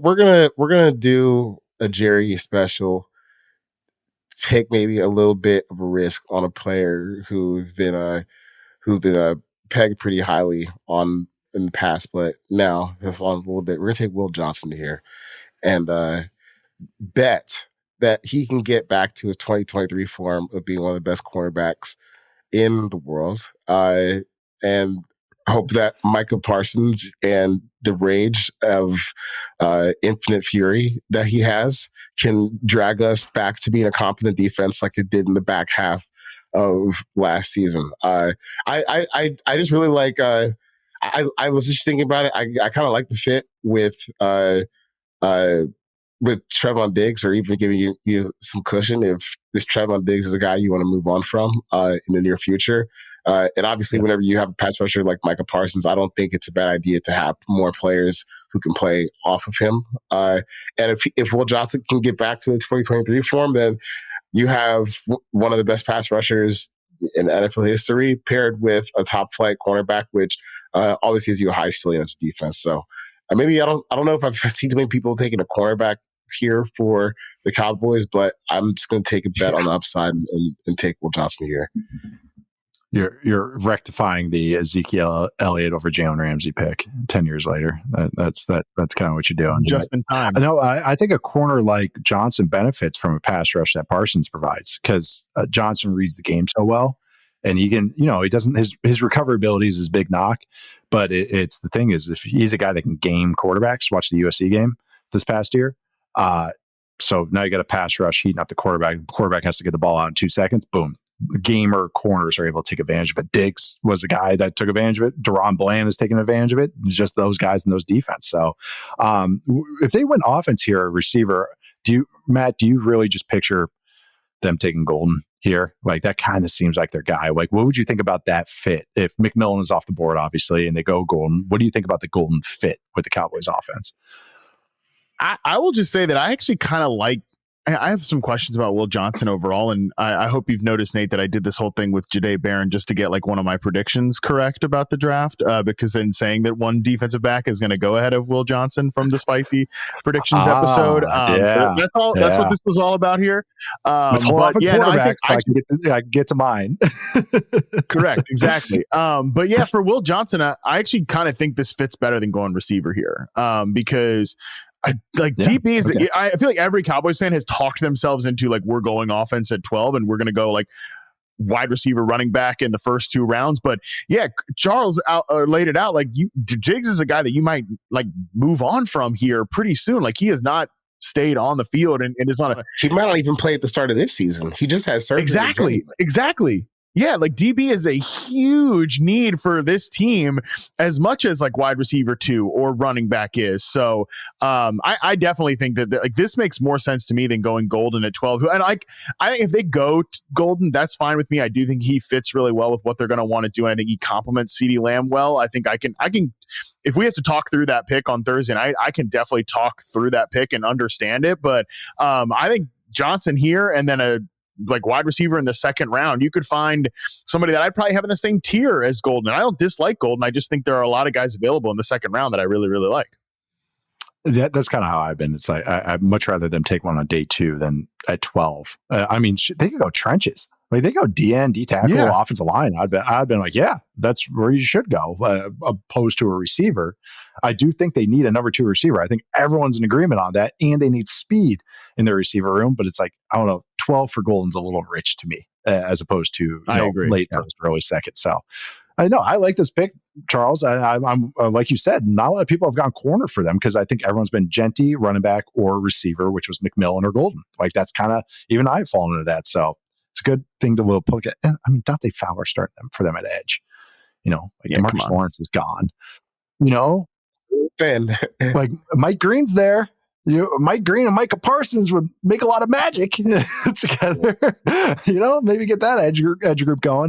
we're gonna do a Jerry special. Take maybe a little bit of a risk on a player who's been pegged pretty highly on in the past, but now just on a little bit. We're gonna take Will Johnson here and bet that he can get back to his 2023 form of being one of the best cornerbacks in the world. And hope that Micah Parsons and the rage of infinite fury that he has can drag us back to being a competent defense like it did in the back half of last season. I just really like. I was just thinking about it. I kind of like the fit with Trevon Diggs, or even giving you some cushion if this Trevon Diggs is a guy you want to move on from in the near future. And obviously, whenever you have a pass rusher like Micah Parsons, I don't think it's a bad idea to have more players who can play off of him. And if Will Johnson can get back to the 2023 form, then you have one of the best pass rushers in NFL history paired with a top flight cornerback, which always gives you a high ceiling as a defense. So maybe I don't know if I've seen too many people taking a cornerback here for the Cowboys, but I'm just going to take a bet on the upside and take Will Johnson here. You're rectifying the Ezekiel Elliott over Jalen Ramsey pick 10 years later. That's kind of what you're doing. Just in time. No, I think a corner like Johnson benefits from a pass rush that Parsons provides, because Johnson reads the game so well, and he can, he doesn't, his recovery ability is his big knock, but it's the thing is, if he's a guy that can game quarterbacks. Watch the USC game this past year. So now you got a pass rush heating up the quarterback. The quarterback has to get the ball out in 2 seconds. Boom. Gamer corners are able to take advantage of it. Diggs was a guy that took advantage of it. Deron Bland is taking advantage of it. It's just those guys in those defense. So if they went offense here, receiver, Matt, do you really just picture them taking Golden here? Like, that kind of seems like their guy. Like, what would you think about that fit? If McMillan is off the board, obviously, and they go Golden, what do you think about the Golden fit with the Cowboys offense? I will just say that I actually kind of like, I have some questions about Will Johnson overall, and I hope you've noticed, Nate, that I did this whole thing with Jahdae Barron just to get like one of my predictions correct about the draft, because in saying that one defensive back is going to go ahead of Will Johnson from the spicy predictions episode. That's all. That's what this was all about here. I can get to mine. Correct, exactly. But yeah, for Will Johnson, I actually kind of think this fits better than going receiver here, because DB is. Okay. I feel like every Cowboys fan has talked themselves into like, we're going offense at 12 and we're going to go like wide receiver, running back in the first 2 rounds. But yeah, Charles laid it out. Like, Diggs is a guy that you might like move on from here pretty soon. Like, he has not stayed on the field and is on he might not even play at the start of this season. He just has surgery. Exactly. Yeah, like DB is a huge need for this team as much as like wide receiver 2 or running back is. So I definitely think that like this makes more sense to me than going Golden at 12. And I think if they go Golden, that's fine with me. I do think he fits really well with what they're going to want to do. And I think he complements CeeDee Lamb well. I think I can if we have to talk through that pick on Thursday night, I can definitely talk through that pick and understand it. But I think Johnson here and then a like wide receiver in the second round, you could find somebody that I'd probably have in the same tier as Golden. And I don't dislike Golden. I just think there are a lot of guys available in the second round that I really, really like. That's kind of how I've been. It's like, I'd much rather them take one on day 2 than at 12. I mean, they could go trenches. Like, they go DN, D tackle, offensive line. I've been like, yeah, that's where you should go, opposed to a receiver. I do think they need a number 2 receiver. I think everyone's in agreement on that, and they need speed in their receiver room. But it's like, I don't know, 12 for Golden's a little rich to me, as opposed to late first, early second. So I know I like this pick, Charles. I'm like you said, not a lot of people have gone corner for them because I think everyone's been Genty, running back, or receiver, which was McMillan or Golden. Like, that's kind of, even I've fallen into that. So it's a good thing to will poke at. And I mean, Dante Fowler starting them for them at edge. Marcus Lawrence is gone. Like, Mike Green's there. Mike Green and Micah Parsons would make a lot of magic together. Maybe get that edge group going.